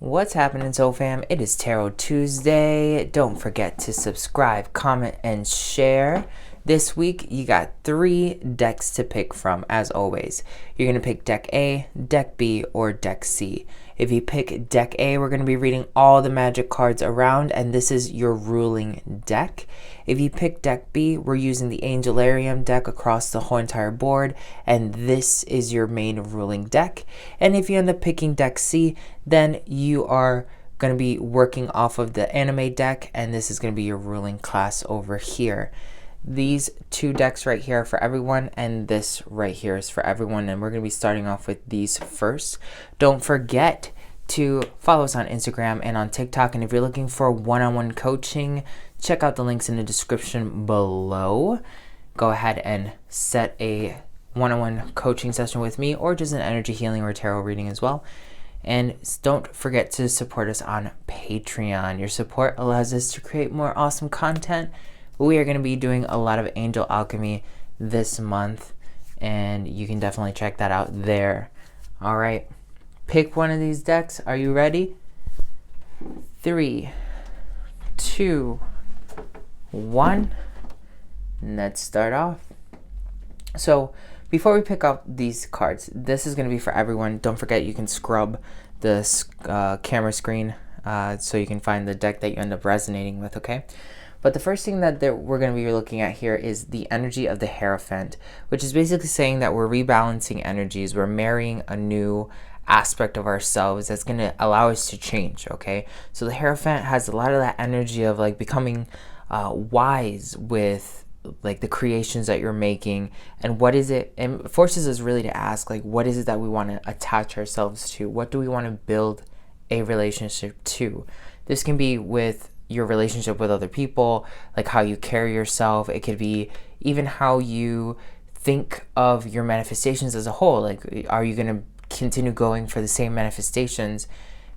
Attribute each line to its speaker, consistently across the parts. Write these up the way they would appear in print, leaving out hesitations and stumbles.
Speaker 1: What's happening, Soul Fam? It is Tarot Tuesday. Don't forget to subscribe, comment, and share. This week, you got 3 decks to pick from, as always. You're going to pick Deck A, Deck B, or Deck C. If you pick Deck A, we're going to be reading all the magic cards around, and this is your ruling deck. If you pick Deck B, we're using the Angelarium deck across the whole entire board, and this is your main ruling deck. And if you end up picking Deck C, then you are going to be working off of the anime deck, and this is going to be your ruling class over here. These 2 decks right here are for everyone, and this right here is for everyone, and we're going to be starting off with these first. Don't forget to follow us on Instagram and on TikTok, and if you're looking for one-on-one coaching, check out the links in the description below. Go ahead and set a one-on-one coaching session with me, or just an energy healing or tarot reading as well. And don't forget to support us on Patreon. Your support allows us to create more awesome content. We are going to be doing a lot of angel alchemy this month, and you can definitely check that out there. All right, pick one of these decks. Are you ready? 3, 2, 1. Let's start off. So before we pick up these cards, this is going to be for everyone. Don't forget you can scrub the camera screen so you can find the deck that you end up resonating with, okay? But the first thing that we're going to be looking at here is the energy of the Hierophant, which is basically saying that we're rebalancing energies. We're marrying a new aspect of ourselves that's going to allow us to change, okay? So the Hierophant has a lot of that energy of like becoming wise with like the creations that you're making, and what is it, and it forces us really to ask, like, what is it that we want to attach ourselves to? What do we want to build a relationship to? This can be with your relationship with other people, like how you carry yourself. It could be even how you think of your manifestations as a whole. Like, are you going to continue going for the same manifestations?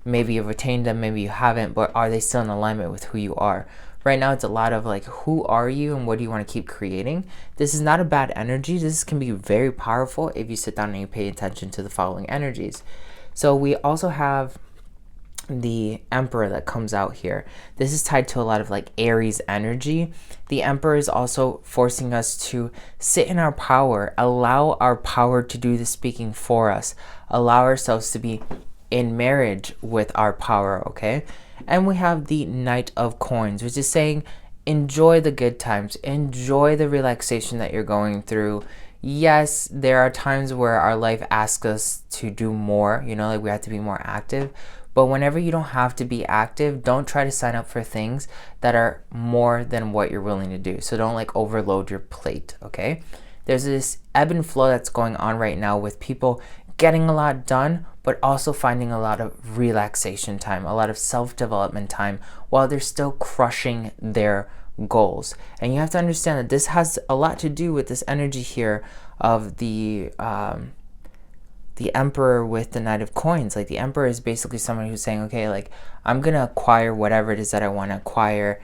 Speaker 1: Maybe you've attained them, maybe you haven't, but are they still in alignment with who you are? Right now, it's a lot of like, who are you and what do you want to keep creating? This is not a bad energy. This can be very powerful if you sit down and you pay attention to the following energies. So we also have the Emperor that comes out here. This is tied to a lot of like Aries energy. The Emperor is also forcing us to sit in our power, allow our power to do the speaking for us, allow ourselves to be in marriage with our power, okay? And we have the Knight of Coins, which is saying enjoy the good times, enjoy the relaxation that you're going through. Yes, there are times where our life asks us to do more, you know, like we have to be more active. But whenever you don't have to be active, don't try to sign up for things that are more than what you're willing to do. So don't like overload your plate, okay? There's this ebb and flow that's going on right now with people getting a lot done, but also finding a lot of relaxation time, a lot of self-development time, while they're still crushing their goals. And you have to understand that this has a lot to do with this energy here of the Emperor with the Knight of Coins. Like, the Emperor is basically someone who's saying, okay, like, I'm going to acquire whatever it is that I want to acquire.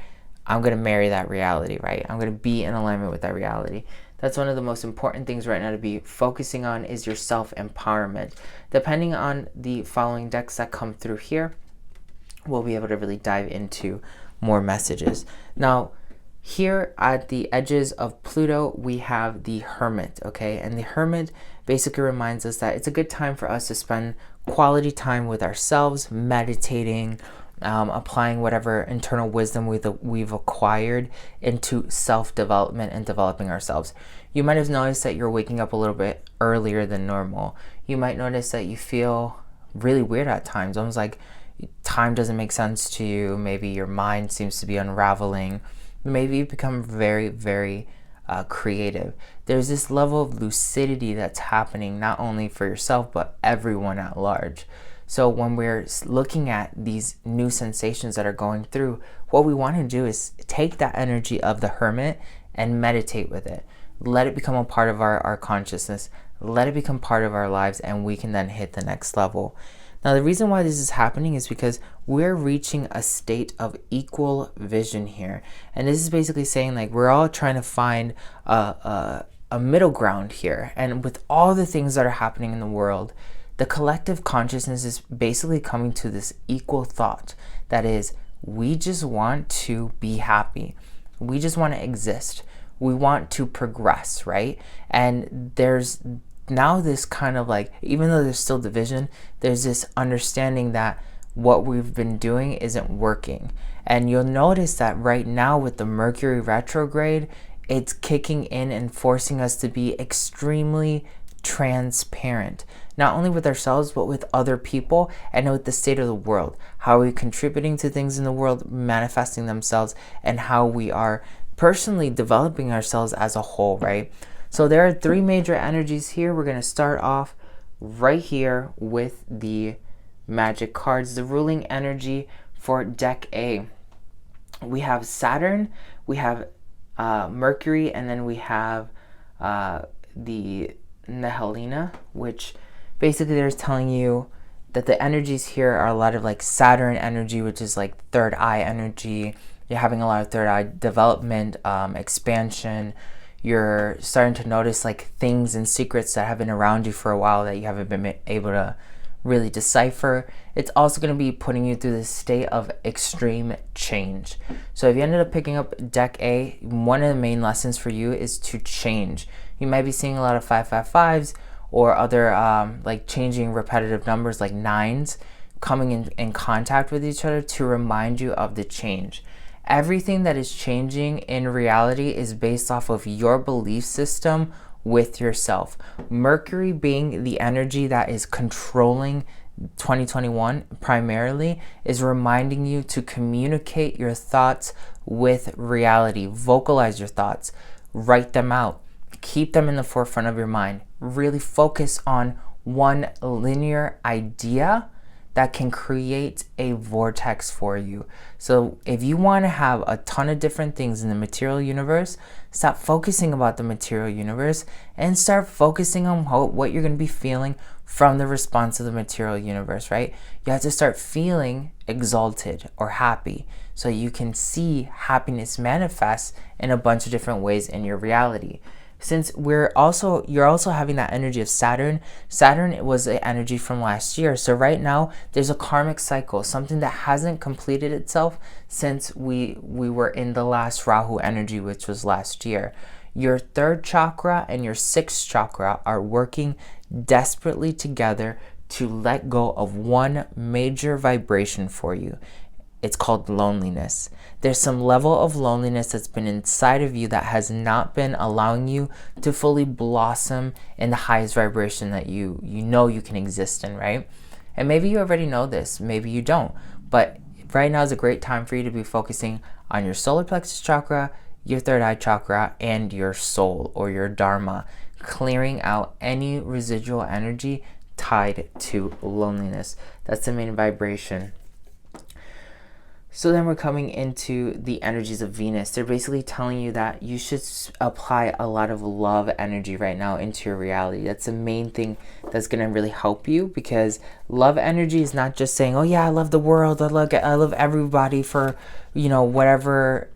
Speaker 1: I'm going to marry that reality, right? I'm going to be in alignment with that reality. That's one of the most important things right now to be focusing on, is your self-empowerment. Depending on the following decks that come through here, we'll be able to really dive into more messages. Now, here at the edges of Pluto, we have the Hermit, okay? And the Hermit basically reminds us that it's a good time for us to spend quality time with ourselves, meditating, applying whatever internal wisdom we've acquired into self-development and developing ourselves. You might have noticed that you're waking up a little bit earlier than normal. You might notice that you feel really weird at times, almost like time doesn't make sense to you. Maybe your mind seems to be unraveling. Maybe you become very, very creative. There's this level of lucidity that's happening not only for yourself, but everyone at large. So when we're looking at these new sensations that are going through, what we want to do is take that energy of the Hermit and meditate with it. Let it become a part of our consciousness. Let it become part of our lives, and we can then hit the next level. Now, the reason why this is happening is because we're reaching a state of equal vision here. And this is basically saying, like, we're all trying to find a middle ground here. And with all the things that are happening in the world, the collective consciousness is basically coming to this equal thought that is, we just want to be happy. We just want to exist. We want to progress, right? And there's now this kind of like, even though there's still division, there's this understanding that what we've been doing isn't working. And you'll notice that right now with the Mercury retrograde, it's kicking in and forcing us to be extremely transparent, not only with ourselves, but with other people and with the state of the world. How are we contributing to things in the world, manifesting themselves, and how we are personally developing ourselves as a whole, right? So there are three major energies here. We're going to start off right here with the magic cards. The ruling energy for deck A, we have Saturn, we have Mercury, and then we have the Nehelina, which basically there's telling you that the energies here are a lot of like Saturn energy, which is like third eye energy. You're having a lot of third eye development, expansion. You're starting to notice like things and secrets that have been around you for a while that you haven't been able to really decipher. It's also going to be putting you through this state of extreme change. So if you ended up picking up deck A, one of the main lessons for you is to change. You might be seeing a lot of 555s or other like changing repetitive numbers like 9s coming in contact with each other to remind you of the change. Everything that is changing in reality is based off of your belief system with yourself. Mercury being the energy that is controlling 2021 primarily is reminding you to communicate your thoughts with reality. Vocalize your thoughts, write them out, keep them in the forefront of your mind. Really focus on one linear idea that can create a vortex for you. So if you want to have a ton of different things in the material universe, stop focusing about the material universe and start focusing on what you're going to be feeling from the response of the material universe, right? You have to start feeling exalted or happy so you can see happiness manifest in a bunch of different ways in your reality. Since you're also having that energy of Saturn. Saturn was an energy from last year. So right now there's a karmic cycle, something that hasn't completed itself since we were in the last Rahu energy, which was last year. Your third chakra and your sixth chakra are working desperately together to let go of one major vibration for you. It's called loneliness. There's some level of loneliness that's been inside of you that has not been allowing you to fully blossom in the highest vibration that you know you can exist in, right? And maybe you already know this, maybe you don't. But right now is a great time for you to be focusing on your solar plexus chakra, your third eye chakra, and your soul or your dharma, clearing out any residual energy tied to loneliness. That's the main vibration. So then we're coming into the energies of Venus. They're basically telling you that you should apply a lot of love energy right now into your reality. That's the main thing that's going to really help you, because love energy is not just saying, oh yeah, I love the world, I love everybody for, whatever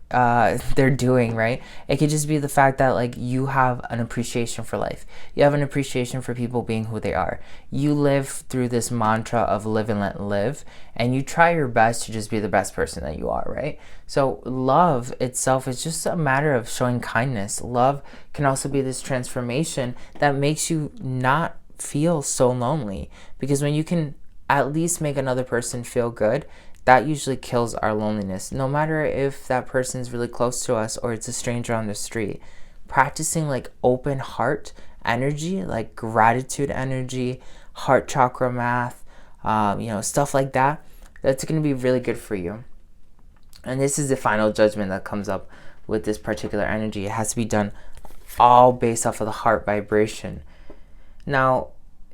Speaker 1: they're doing, right? It could just be the fact that like you have an appreciation for life. You have an appreciation for people being who they are. You live through this mantra of live and let live, and you try your best to just be the best person that you are, right? So love itself is just a matter of showing kindness. Love can also be this transformation that makes you not feel so lonely, because when you can at least make another person feel good, that usually kills our loneliness. No matter if that person's really close to us or it's a stranger on the street, practicing like open heart energy, like gratitude energy, heart chakra math, stuff like that, that's going to be really good for you. And this is the final judgment that comes up with this particular energy. It has to be done all based off of the heart vibration. Now,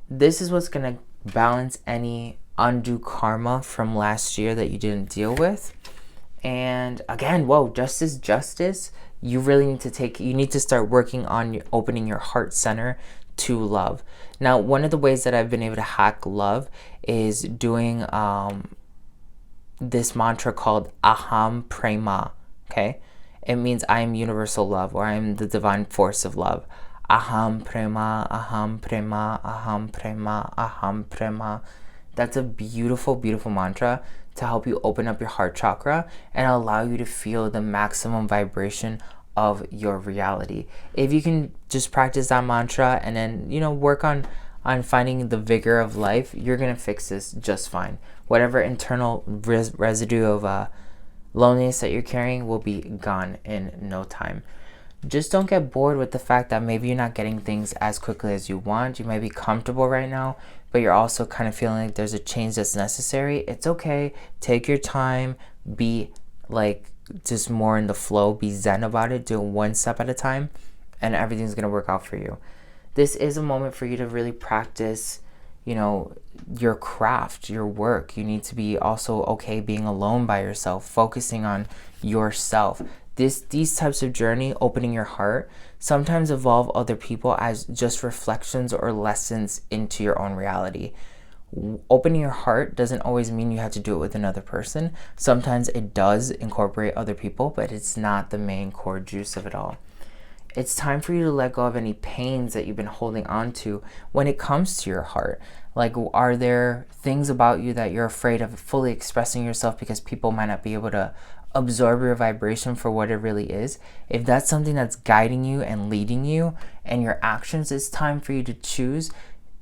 Speaker 1: this is what's going to balance any undue karma from last year that you didn't deal with. And again, justice. You really need to start working on opening your heart center to love. Now, one of the ways that I've been able to hack love is doing this mantra called Aham Prema, okay? It means I am universal love, or I am the divine force of love. Aham prema, aham prema, aham prema, aham prema. That's a beautiful, beautiful mantra to help you open up your heart chakra and allow you to feel the maximum vibration of your reality. If you can just practice that mantra and then, work on finding the vigor of life, you're going to fix this just fine. Whatever internal residue of loneliness that you're carrying will be gone in no time. Just don't get bored with the fact that maybe you're not getting things as quickly as you want. You might be comfortable right now, but you're also kind of feeling like there's a change that's necessary. It's okay. Take your time. Be just more in the flow. Be zen about it. Do it one step at a time, and everything's going to work out for you. This is a moment for you to really practice, your craft, your work. You need to be also okay being alone by yourself, focusing on yourself. These types of journey, opening your heart, sometimes involve other people as just reflections or lessons into your own reality. Opening your heart doesn't always mean you have to do it with another person. Sometimes it does incorporate other people, but it's not the main core juice of it all. It's time for you to let go of any pains that you've been holding on to when it comes to your heart. Are there things about you that you're afraid of fully expressing yourself because people might not be able to absorb your vibration for what it really is? If that's something that's guiding you and leading you and your actions, it's time for you to choose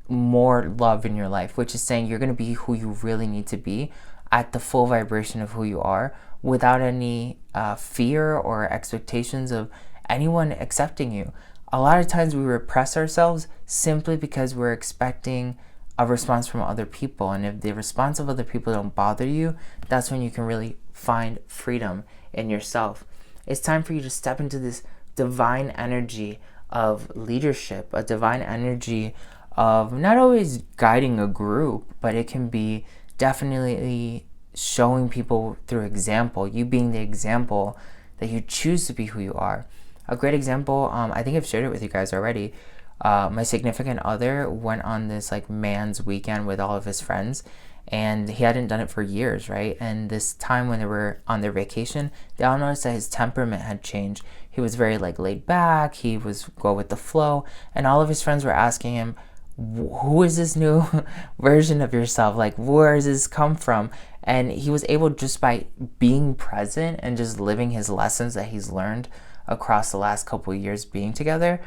Speaker 1: more love in your life, which is saying you're going to be who you really need to be at the full vibration of who you are without any fear or expectations of anyone accepting you. A lot of times we repress ourselves simply because we're expecting a response from other people, and if the response of other people don't bother you, that's when you can really find freedom in yourself. It's time for you to step into this divine energy of leadership, a divine energy of not always guiding a group, but it can be definitely showing people through example, you being the example that you choose to be who you are. A great example, I think I've shared it with you guys already. My significant other went on this man's weekend with all of his friends, and he hadn't done it for years, right? And this time when they were on their vacation, they all noticed that his temperament had changed. He was very laid back, he was go with the flow, and all of his friends were asking him, who is this new version of yourself? Where does this come from? And he was able, just by being present and just living his lessons that he's learned across the last couple of years being together,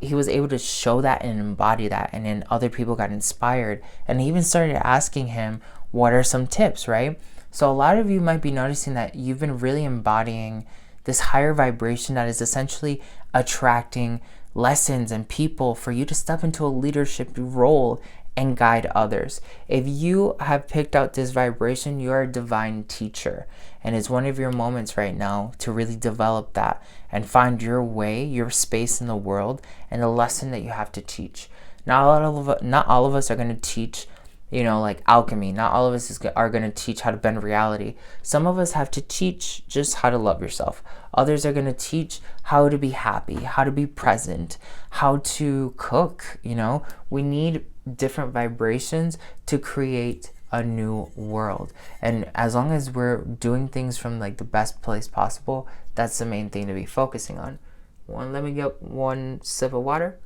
Speaker 1: he was able to show that and embody that, and then other people got inspired and even started asking him, what are some tips, right? So a lot of you might be noticing that you've been really embodying this higher vibration that is essentially attracting lessons and people for you to step into a leadership role and guide others. If you have picked out this vibration, you're a divine teacher, and it's one of your moments right now to really develop that and find your way, your space in the world, and the lesson that you have to teach. Not all of us are going to teach alchemy. Not all of us are going to teach how to bend reality. Some of us have to teach just how to love yourself. Others are going to teach how to be happy, how to be present, how to cook. We need different vibrations to create a new world. And as long as we're doing things from the best place possible, that's the main thing to be focusing on. Let me get one sip of water.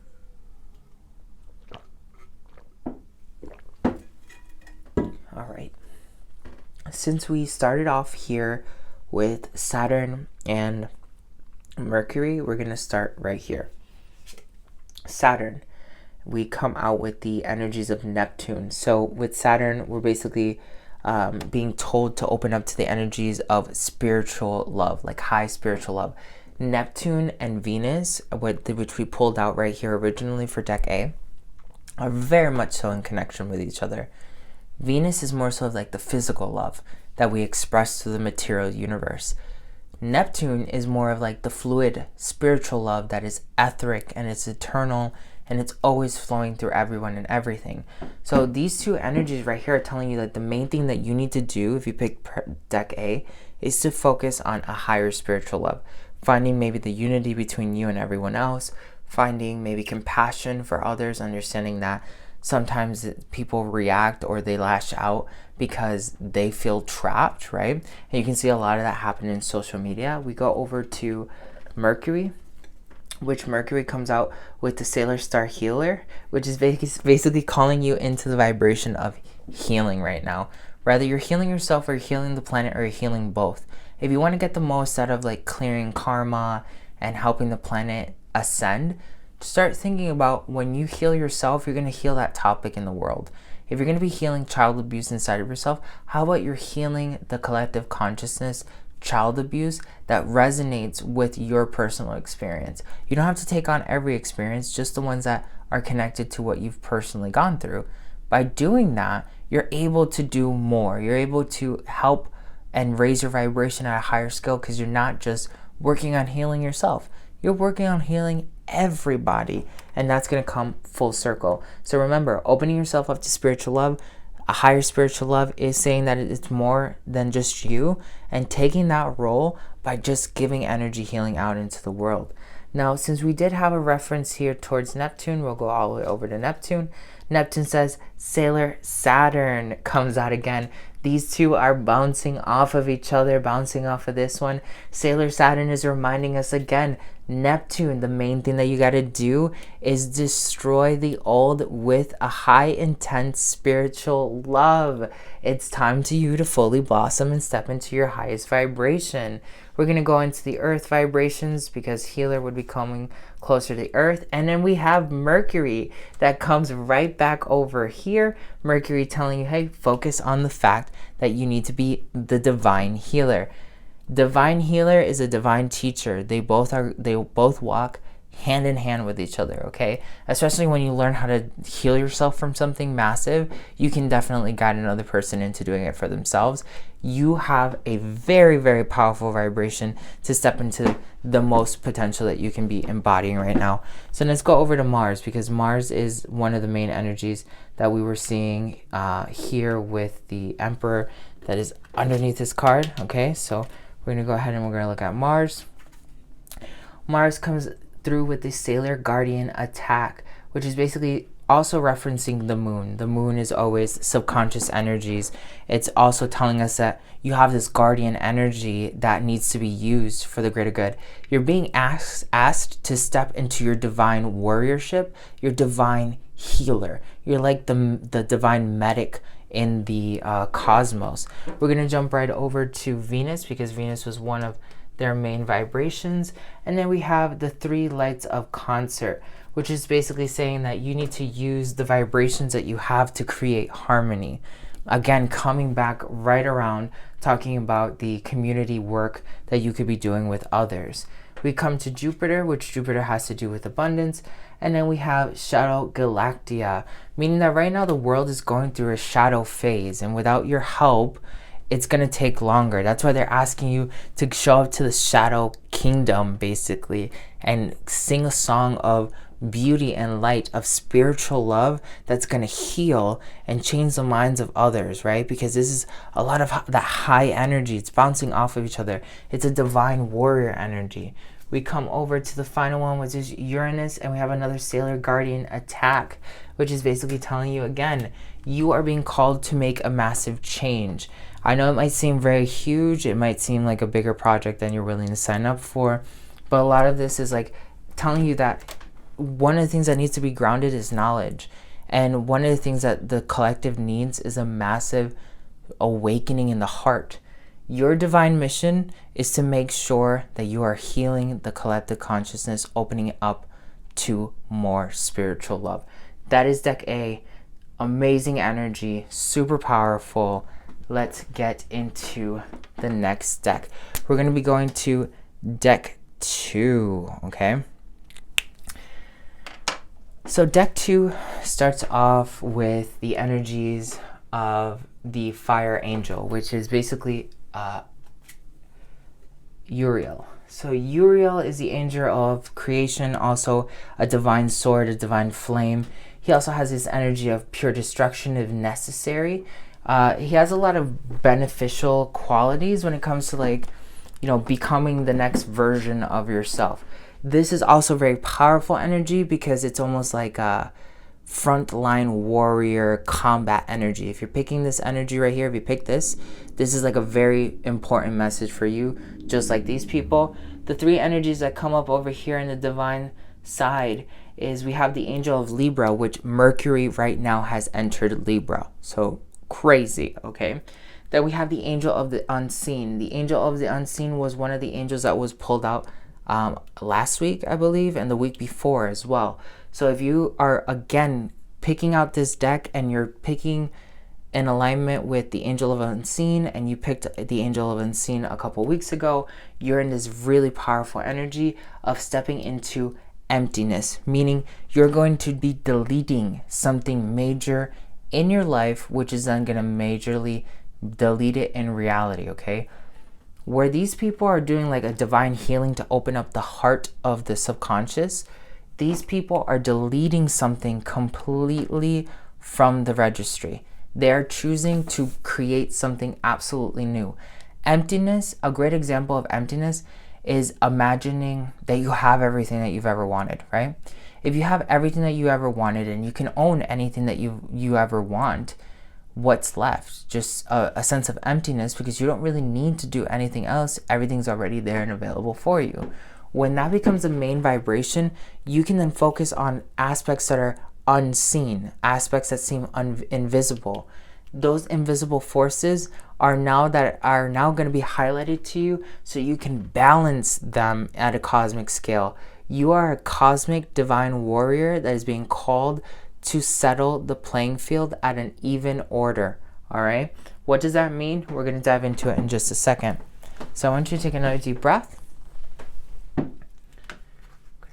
Speaker 1: All right. Since we started off here with Saturn and Mercury, we're going to start right here. Saturn, we come out with the energies of Neptune. So with Saturn, we're basically being told to open up to the energies of spiritual love, high spiritual love. Neptune and Venus, which we pulled out right here originally for deck A, are very much so in connection with each other. Venus is more so of the physical love that we express to the material universe. Neptune is more of the fluid spiritual love that is etheric and it's eternal and it's always flowing through everyone and everything. So these two energies right here are telling you that the main thing that you need to do if you pick deck A is to focus on a higher spiritual love, finding maybe the unity between you and everyone else, finding maybe compassion for others, understanding that sometimes people react or they lash out because they feel trapped, right? And you can see a lot of that happen in social media. We go over to Mercury. which Mercury comes out with the Sailor Star Healer, which is basically calling you into the vibration of healing right now. Whether you're healing yourself or you're healing the planet or you're healing both. If you want to get the most out of like clearing karma and helping the planet ascend, start thinking about when you heal yourself, you're going to heal that topic in the world. If you're going to be healing child abuse inside of yourself, how about you're healing the collective consciousness child abuse that resonates with your personal experience? You don't have to take on every experience, just the ones that are connected to what you've personally gone through. By doing that, you're able to do more. You're able to help and raise your vibration at a higher scale because you're not just working on healing yourself. You're working on healing everybody, and that's going to come full circle. So remember, opening yourself up to spiritual love, a higher spiritual love, is saying that it's more than just you, and taking that role by just giving energy healing out into the world. Now, since we did have a reference here towards Neptune, we'll go all the way over to Neptune. Neptune says Sailor Saturn comes out again. These two are bouncing off of each other, bouncing off of this one. Sailor Saturn is reminding us again, Neptune, the main thing that you got to do is destroy the old with a high intense spiritual love. It's time to you to fully blossom and step into your highest vibration. We're going to go into the earth vibrations because healer would be coming closer to the earth. And then we have Mercury that comes right back over here. Mercury telling you, hey, focus on the fact that you need to be the divine healer. Divine healer is a divine teacher. They both walk hand in hand with each other, okay? Especially when you learn how to heal yourself from something massive, you can definitely guide another person into doing it for themselves. You have a very, very powerful vibration to step into the most potential that you can be embodying right now. So let's go over to Mars, because Mars is one of the main energies that we were seeing here with the Emperor that is underneath this card, okay? So we're going to go ahead and we're going to look at Mars. Mars comes through with the Sailor Guardian attack, which is basically also referencing the moon. The moon is always subconscious energies. It's also telling us that you have this guardian energy that needs to be used for the greater good. You're being asked to step into your divine warriorship, your divine healer. You're like the divine medic in the cosmos. We're going to jump right over to Venus, because Venus was one of their main vibrations. And then we have the 3 lights of concert, which is basically saying that you need to use the vibrations that you have to create harmony. Again, coming back right around talking about the community work that you could be doing with others. We come to Jupiter, which Jupiter has to do with abundance. And then we have Shadow Galactica, meaning that right now the world is going through a shadow phase, and without your help, it's going to take longer. That's why they're asking you to show up to the Shadow Kingdom, basically, and sing a song of beauty and light, of spiritual love that's going to heal and change the minds of others, right? Because this is a lot of that high energy. It's bouncing off of each other. It's a divine warrior energy. We come over to the final one, which is Uranus, and we have another Sailor Guardian attack, which is basically telling you again, you are being called to make a massive change. I know it might seem very huge. It might seem like a bigger project than you're willing to sign up for. But a lot of this is like telling you that one of the things that needs to be grounded is knowledge. And one of the things that the collective needs is a massive awakening in the heart. Your divine mission is to make sure that you are healing the collective consciousness, opening it up to more spiritual love. That is deck A. Amazing energy, super powerful. Let's get into the next deck. We're going to be going to deck 2, okay? So deck 2 starts off with the energies of the Fire Angel, which is basically Uriel. So Uriel is the angel of creation, also a divine sword, a divine flame. He also has this energy of pure destruction if necessary. He has a lot of beneficial qualities when it comes to, like, you know, becoming the next version of yourself. This is also very powerful energy because it's almost like frontline warrior combat energy. If you're picking this energy right here, if you pick this is like a very important message for you, just like these people. The three energies that come up over here in the divine side is we have the angel of Libra, which Mercury right now has entered Libra. So crazy, okay? Then we have the angel of the unseen. The angel of the unseen was one of the angels that was pulled out last week, I believe, and the week before as well. So if you are, again, picking out this deck and you're picking in alignment with the angel of unseen, and you picked the angel of unseen a couple weeks ago, you're in this really powerful energy of stepping into emptiness, meaning you're going to be deleting something major in your life, which is then going to majorly delete it in reality, okay? Where these people are doing like a divine healing to open up the heart of the subconscious, these people are deleting something completely from the registry. They're choosing to create something absolutely new. Emptiness, a great example of emptiness is imagining that you have everything that you've ever wanted, right? If you have everything that you ever wanted and you can own anything that you ever want, what's left? Just a sense of emptiness, because you don't really need to do anything else. Everything's already there and available for you. When that becomes a main vibration, you can then focus on aspects that are unseen, aspects that seem invisible. Those invisible forces are now going to be highlighted to you, so you can balance them at a cosmic scale. You are a cosmic divine warrior that is being called to settle the playing field at an even order. All right, what does that mean? We're going to dive into it in just a second. So I want you to take another deep breath. I'm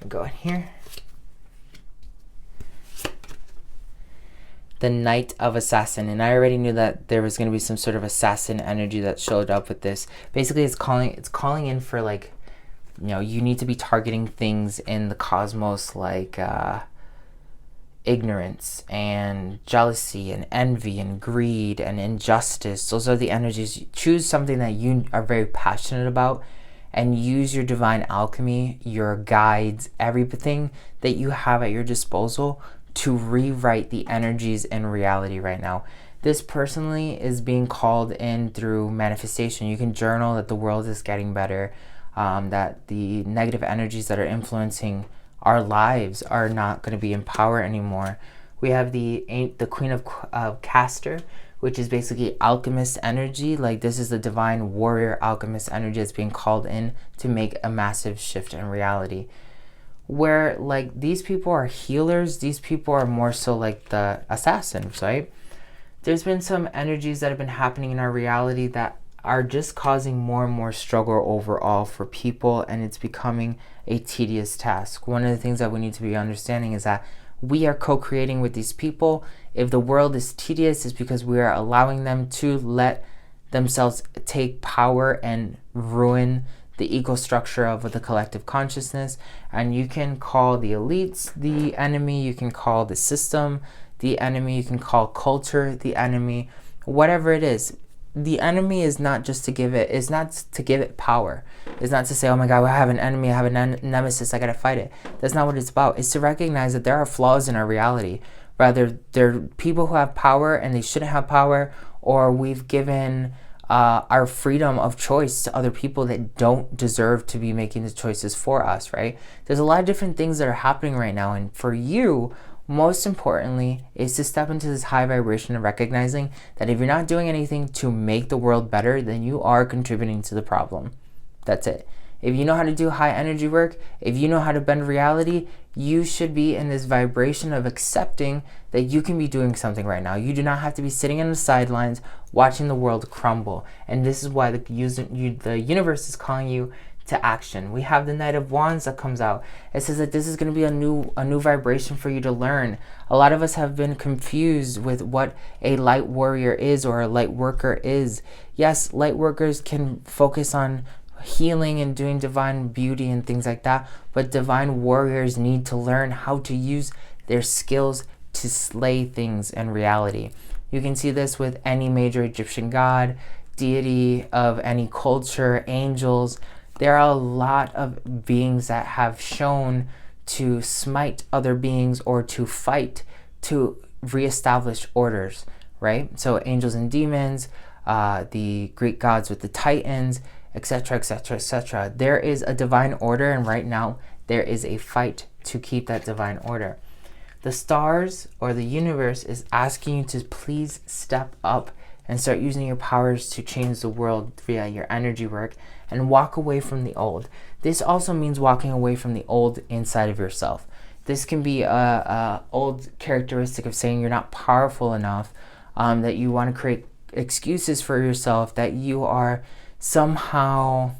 Speaker 1: going to go in here. The Knight of Assassin, and I already knew that there was going to be some sort of assassin energy that showed up with this. Basically, it's calling in for, like, you know, you need to be targeting things in the cosmos like ignorance and jealousy and envy and greed and injustice. Those are the energies. Choose something that you are very passionate about and use your divine alchemy, your guides, everything that you have at your disposal to rewrite the energies in reality right now. This personally is being called in through manifestation. You can journal that the world is getting better, that the negative energies that are influencing our lives are not going to be in power anymore. We have the Queen of Castor, which is basically alchemist energy. Like, this is the divine warrior alchemist energy that's being called in to make a massive shift in reality. Where, like, these people are healers, these people are more so like the assassins, right? There's been some energies that have been happening in our reality that are just causing more and more struggle overall for people, and it's becoming a tedious task. One of the things that we need to be understanding is that we are co-creating with these people. If the world is tedious, it's because we are allowing them to let themselves take power and ruin the ego structure of the collective consciousness. And you can call the elites the enemy, you can call the system the enemy, you can call culture the enemy, whatever it is. The enemy is not just to give it, it's not to give it power. It's not to say, oh my God, I have an enemy, I have a nemesis, I gotta fight it. That's not what it's about. It's to recognize that there are flaws in our reality. Rather, there are people who have power and they shouldn't have power, or we've given our freedom of choice to other people that don't deserve to be making the choices for us, right? There's a lot of different things that are happening right now, and for you, most importantly, is to step into this high vibration of recognizing that if you're not doing anything to make the world better, then you are contributing to the problem. That's it. If you know how to do high energy work, if you know how to bend reality, you should be in this vibration of accepting that you can be doing something right now. You do not have to be sitting on the sidelines watching the world crumble. And this is why the universe is calling you to action. We have the Knight of Wands that comes out. It says that this is going to be a new vibration for you to learn. A lot of us have been confused with what a light warrior is or a light worker is. Yes, light workers can focus on healing and doing divine beauty and things like that, but divine warriors need to learn how to use their skills to slay things in reality. You can see this with any major Egyptian god, deity of any culture, angels. There are a lot of beings that have shown to smite other beings or to fight to reestablish orders, right? So angels and demons, the Greek gods with the titans, etc., etc., etc. There is a divine order, and right now there is a fight to keep that divine order. The stars or the universe is asking you to please step up and start using your powers to change the world via your energy work and walk away from the old. This also means walking away from the old inside of yourself. This can be a old characteristic of saying you're not powerful enough, that you want to create excuses for yourself, that you are somehow,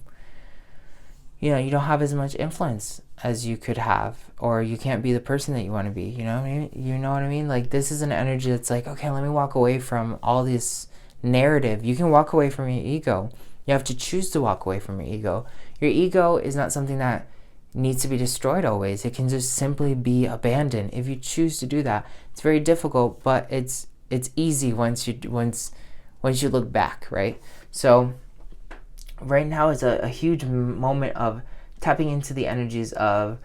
Speaker 1: you don't have as much influence as you could have, or you can't be the person that you want to be. You know what I mean? Like, this is an energy that's like, okay, let me walk away from all this narrative. You can walk away from your ego. You have to choose to walk away from your ego. Your ego is not something that needs to be destroyed always. It can just simply be abandoned if you choose to do that. It's very difficult, but it's easy once you look back, right? So right now is a huge moment of tapping into the energies of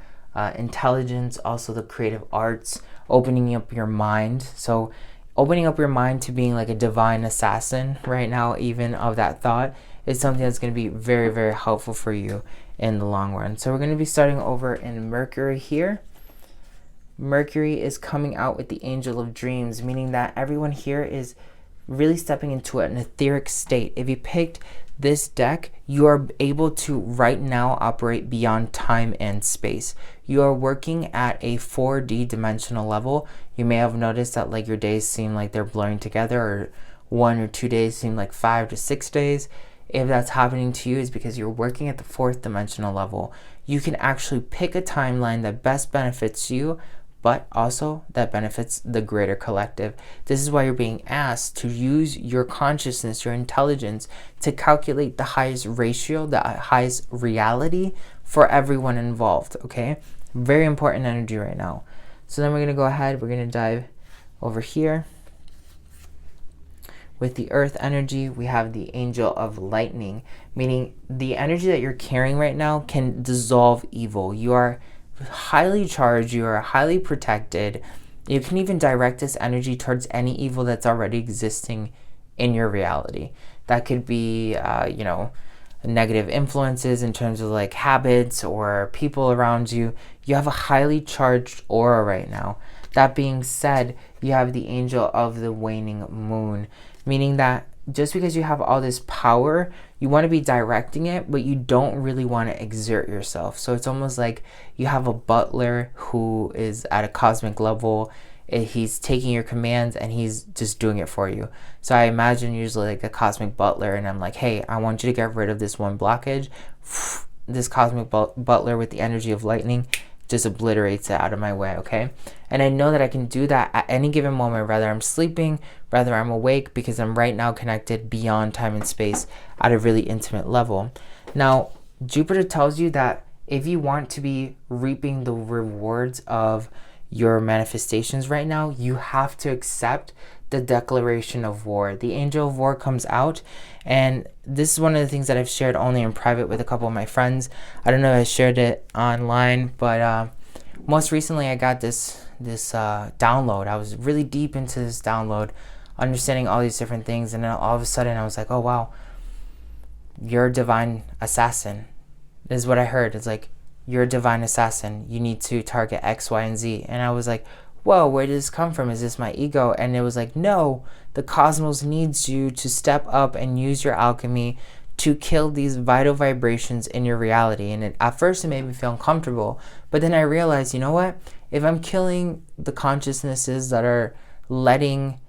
Speaker 1: intelligence, also the creative arts, opening up your mind. So opening up your mind to being like a divine assassin right now, even of that thought, is something that's going to be very, very helpful for you in the long run. So we're going to be starting over in Mercury here. Mercury is coming out with the Angel of Dreams, meaning that everyone here is really stepping into an etheric state. If you picked this deck, you are able to right now operate beyond time and space. You are working at a 4D dimensional level. You may have noticed that like your days seem like they're blurring together, or 1 or 2 days seem like 5 to 6 days. If that's happening to you, is because you're working at the 4th dimensional level. You can actually pick a timeline that best benefits you, but also that benefits the greater collective. This is why you're being asked to use your consciousness, your intelligence, to calculate the highest ratio, the highest reality for everyone involved, okay? Very important energy right now. So then we're going to go ahead, we're going to dive over here. With the earth energy, we have the Angel of Lightning, meaning the energy that you're carrying right now can dissolve evil. You are highly charged, you are highly protected. You can even direct this energy towards any evil that's already existing in your reality. That could be, negative influences in terms of like habits or people around you. You have a highly charged aura right now. That being said, you have the Angel of the Waning Moon, meaning that just because you have all this power, you want to be directing it, but you don't really want to exert yourself. So it's almost like you have a butler who is at a cosmic level. He's taking your commands and he's just doing it for you. So I imagine usually like a cosmic butler, and I'm like, hey, I want you to get rid of this one blockage. This cosmic butler with the energy of lightning just obliterates it out of my way, okay? And I know that I can do that at any given moment, whether I'm sleeping, whether I'm awake, because I'm right now connected beyond time and space at a really intimate level. Now, Jupiter tells you that if you want to be reaping the rewards of your manifestations right now, you have to accept the declaration of war. The Angel of War comes out, and this is one of the things that I've shared only in private with a couple of my friends. I don't know if I shared it online, but most recently I got this download. I was really deep into this download, understanding all these different things, and then all of a sudden I was like, oh wow, you're a divine assassin. This is what I heard. It's like, you're a divine assassin. You need to target X, Y, and Z. And I was like, whoa, where did this come from? Is this my ego? And it was like, no, the cosmos needs you to step up and use your alchemy to kill these vital vibrations in your reality. And at first it made me feel uncomfortable, but then I realized, you know what? If I'm killing the consciousnesses that are letting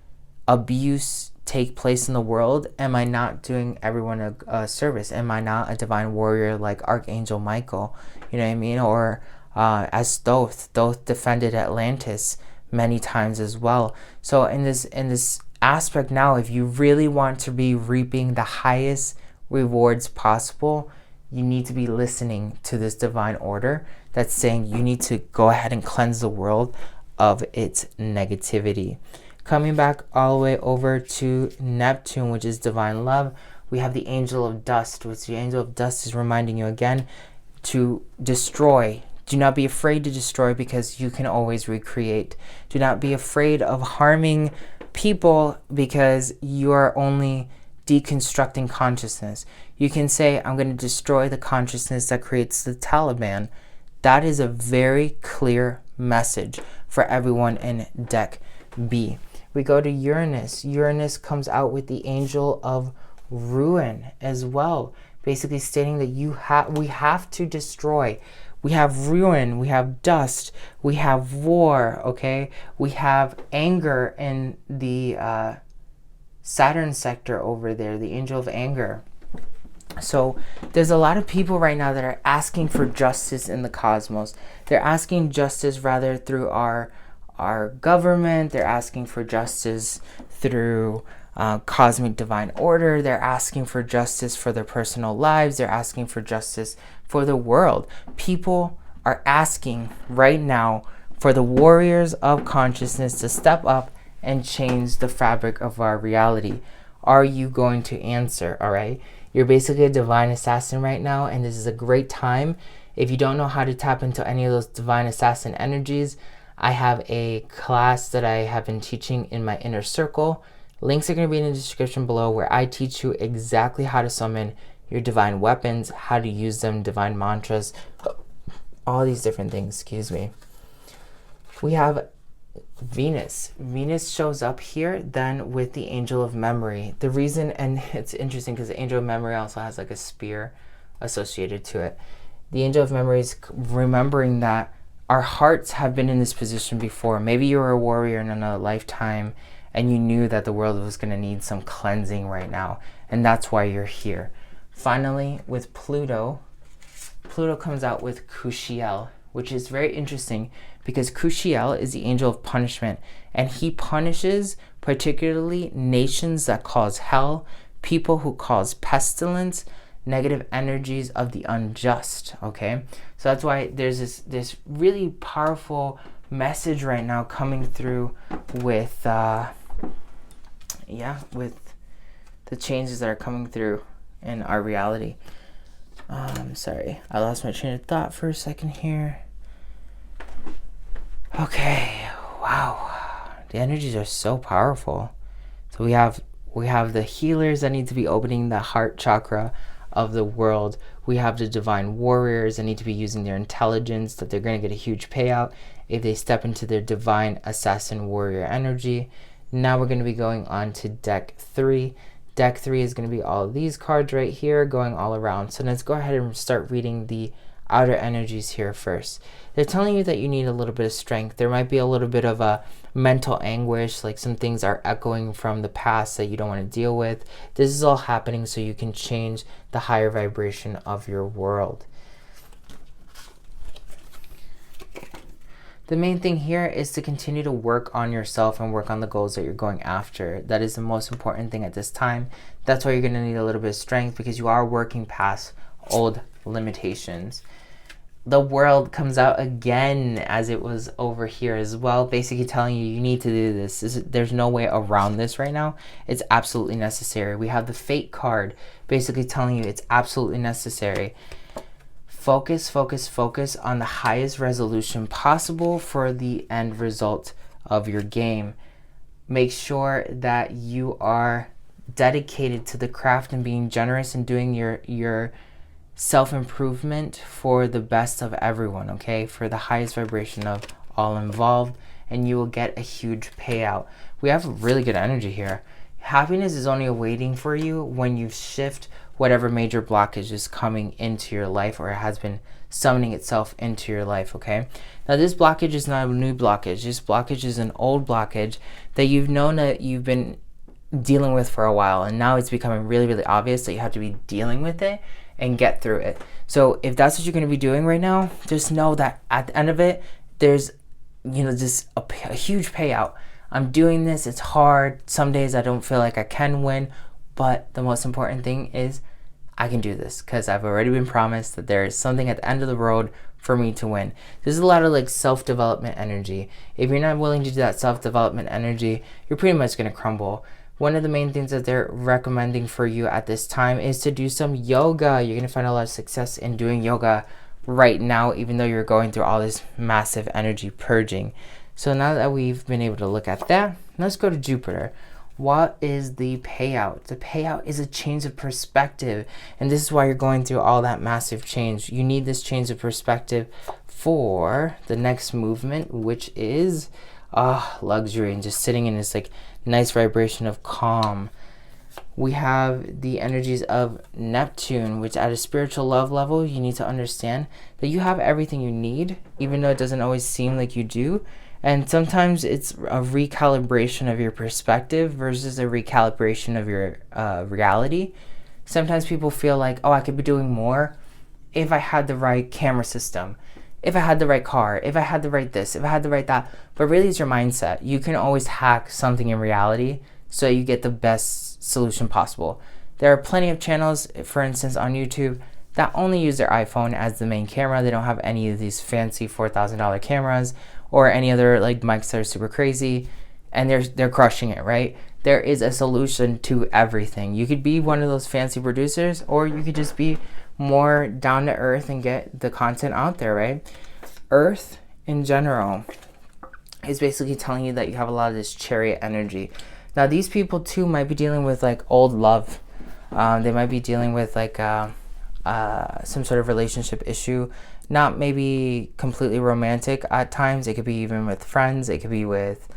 Speaker 1: abuse take place in the world, am I not doing everyone a service? Am I not a divine warrior like Archangel Michael? You know what I mean? Or as Thoth defended Atlantis many times as well. So in this aspect now, if you really want to be reaping the highest rewards possible, you need to be listening to this divine order that's saying you need to go ahead and cleanse the world of its negativity. Coming back all the way over to Neptune, which is divine love, we have the Angel of Dust, which the Angel of Dust is reminding you again to destroy, Do not be afraid to destroy, because you can always recreate. Do not be afraid of harming people, because you are only deconstructing consciousness. You can say, I'm going to destroy the consciousness that creates the Taliban. That is a very clear message for everyone in deck B. We go to Uranus. Uranus comes out with the angel of ruin as well, basically stating that we have to destroy. We have ruin, we have dust, we have war, okay? We have anger in the Saturn sector over there, the angel of anger. So there's a lot of people right now that are asking for justice in the cosmos. They're asking justice rather through our government. They're asking for justice through cosmic divine order. They're asking for justice for their personal lives. They're asking for justice for the world. People are asking right now for the warriors of consciousness to step up and change the fabric of our reality. Are you going to answer? All right. You're basically a divine assassin right now, and this is a great time. If you don't know how to tap into any of those divine assassin energies, I have a class that I have been teaching in my inner circle. Links are going to be in the description below, where I teach you exactly how to summon your divine weapons, how to use them, divine mantras, all these different things, excuse me. We have Venus. Venus shows up here then with the angel of memory. The reason, and it's interesting because the angel of memory also has like a spear associated to it. The angel of memory is remembering that our hearts have been in this position before. Maybe you were a warrior in another lifetime and you knew that the world was going to need some cleansing right now, and that's why you're here. Finally, with Pluto, Pluto comes out with Kushiel, which is very interesting because Kushiel is the angel of punishment, and he punishes particularly nations that cause hell, people who cause pestilence, negative energies of the unjust, okay? So that's why there's this really powerful message right now coming through with, with the changes that are coming through in our reality. Sorry, I lost my train of thought for a second here. Okay, wow, the energies are so powerful. So we have the healers that need to be opening the heart chakra of the world. We have the divine warriors that need to be using their intelligence, that they're going to get a huge payout if they step into their divine assassin warrior energy. Now we're going to be going on to deck 3. Deck 3 is going to be all of these cards right here going all around. So let's go ahead and start reading the outer energies here first. They're telling you that you need a little bit of strength. There might be a little bit of a mental anguish, like some things are echoing from the past that you don't want to deal with. This is all happening so you can change the higher vibration of your world. The main thing here is to continue to work on yourself and work on the goals that you're going after. That is the most important thing at this time. That's why you're going to need a little bit of strength, because you are working past old limitations. The world comes out again as it was over here as well, basically telling you need to do this. There's no way around this right now. It's absolutely necessary. We have the Fate card basically telling you it's absolutely necessary. Focus, focus, focus on the highest resolution possible for the end result of your game. Make sure that you are dedicated to the craft and being generous and doing your self-improvement for the best of everyone, okay? For the highest vibration of all involved, and you will get a huge payout. We have really good energy here. Happiness is only awaiting for you when you shift whatever major blockage is coming into your life or has been summoning itself into your life, okay? Now this blockage is not a new blockage. This blockage is an old blockage that you've known that you've been dealing with for a while, and now it's becoming really, really obvious that you have to be dealing with it and get through it. So if that's what you're going to be doing right now, just know that at the end of it, there's, just a huge payout. I'm doing this, it's hard. Some days I don't feel like I can win, but the most important thing is I can do this because I've already been promised that there is something at the end of the road for me to win. There's a lot of like self-development energy. If you're not willing to do that self-development energy, you're pretty much going to crumble. One of the main things that they're recommending for you at this time is to do some yoga. You're going to find a lot of success in doing yoga right now, even though you're going through all this massive energy purging. So now that we've been able to look at that, let's go to Jupiter. What is the payout? The payout is a change of perspective. And this is why you're going through all that massive change. You need this change of perspective for the next movement, which is luxury and just sitting in this like nice vibration of calm. We have the energies of Neptune, which at a spiritual love level, you need to understand that you have everything you need, even though it doesn't always seem like you do. And sometimes it's a recalibration of your perspective versus a recalibration of your reality. Sometimes people feel like, oh, I could be doing more if I had the right camera system, if I had the right car, if I had the right this, if I had the right that. But really it's your mindset. You can always hack something in reality so you get the best solution possible. There are plenty of channels, for instance, on YouTube that only use their iPhone as the main camera. They don't have any of these fancy $4,000 cameras or any other like mics that are super crazy, and they're crushing it, right? There is a solution to everything. You could be one of those fancy producers, or you could just be more down to earth and get the content out there, right? Earth in general is basically telling you that you have a lot of this chariot energy. Now these people too might be dealing with like old love. They might be dealing with like some sort of relationship issue, not maybe completely romantic at times. It could be even with friends. It could be with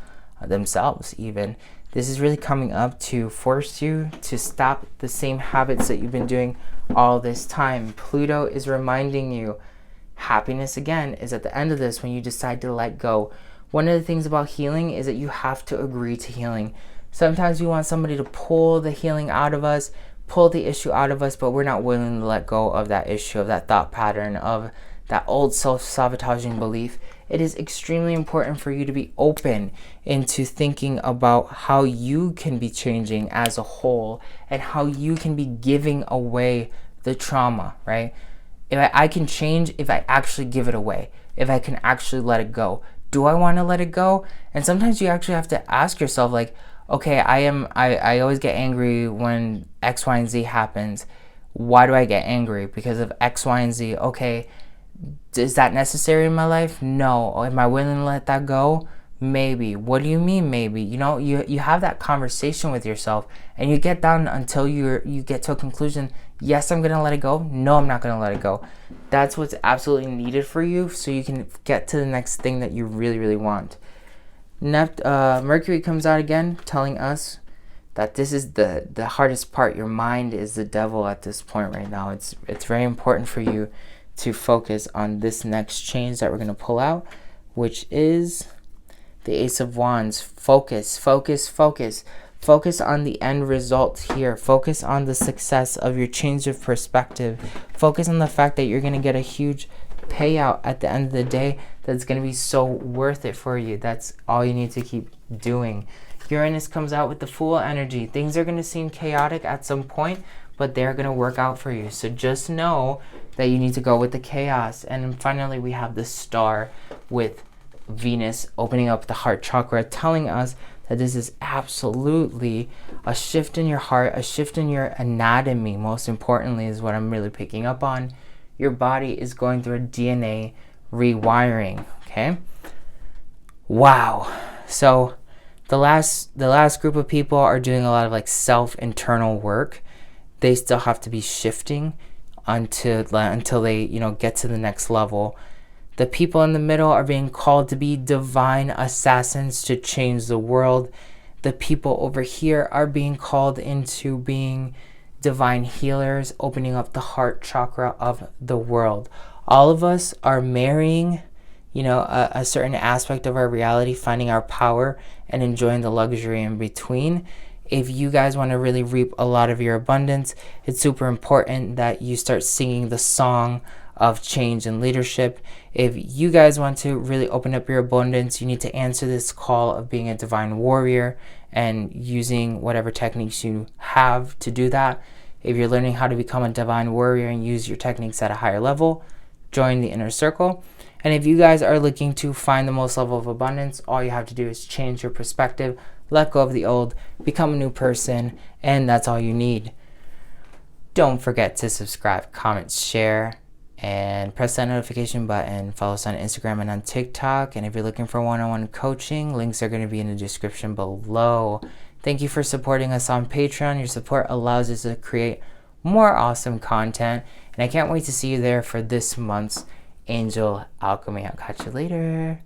Speaker 1: themselves even. This is really coming up to force you to stop the same habits that you've been doing all this time. Pluto is reminding you happiness again is at the end of this when you decide to let go. One of the things about healing is that you have to agree to healing. Sometimes we want somebody to pull the healing out of us, pull the issue out of us, but we're not willing to let go of that issue, of that thought pattern, of that old self-sabotaging belief. It is extremely important for you to be open into thinking about how you can be changing as a whole and how you can be giving away the trauma, right? If I can change if I actually give it away, if I can actually let it go. Do I want to let it go? And sometimes you actually have to ask yourself like, okay, I always get angry when X, Y, and Z happens. Why do I get angry? Because of X, Y, and Z. Okay, is that necessary in my life? No. Am I willing to let that go? Maybe. What do you mean maybe? You know, you have that conversation with yourself and you get down until you get to a conclusion. Yes, I'm going to let it go. No, I'm not going to let it go. That's what's absolutely needed for you so you can get to the next thing that you really, really want. Mercury comes out again telling us that this is the hardest part. Your mind is the devil at this point right now. It's very important for you to focus on this next change that we're going to pull out, which is the Ace of Wands. Focus, focus, focus. Focus on the end result here. Focus on the success of your change of perspective. Focus on the fact that you're going to get a huge payout at the end of the day that's going to be so worth it for you. That's all you need to keep doing. Uranus comes out with the Fool energy. Things are going to seem chaotic at some point, but they're going to work out for you. So just know that you need to go with the chaos. And then finally, we have the Star with Venus opening up the heart chakra, telling us that this is absolutely a shift in your heart, a shift in your anatomy. Most importantly is what I'm really picking up on. Your body is going through a DNA rewiring, okay? Wow. So the last group of people are doing a lot of like self-internal work. They still have to be shifting until they, get to the next level. The people in the middle are being called to be divine assassins to change the world. The people over here are being called into being divine healers, opening up the heart chakra of the world. All of us are marrying, a certain aspect of our reality, finding our power and enjoying the luxury in between. If you guys want to really reap a lot of your abundance, it's super important that you start singing the song of change and leadership. If you guys want to really open up your abundance, you need to answer this call of being a divine warrior and using whatever techniques you have to do that. If you're learning how to become a divine warrior and use your techniques at a higher level, join the inner circle. And if you guys are looking to find the most level of abundance, all you have to do is change your perspective, let go of the old, become a new person, and that's all you need. Don't forget to subscribe, comment, share, And press that notification button. Follow us on Instagram and on TikTok. And if you're looking for one-on-one coaching, links are going to be in the description below. Thank you for supporting us on Patreon. Your support allows us to create more awesome content. And I can't wait to see you there for this month's Angel Alchemy. I'll catch you later.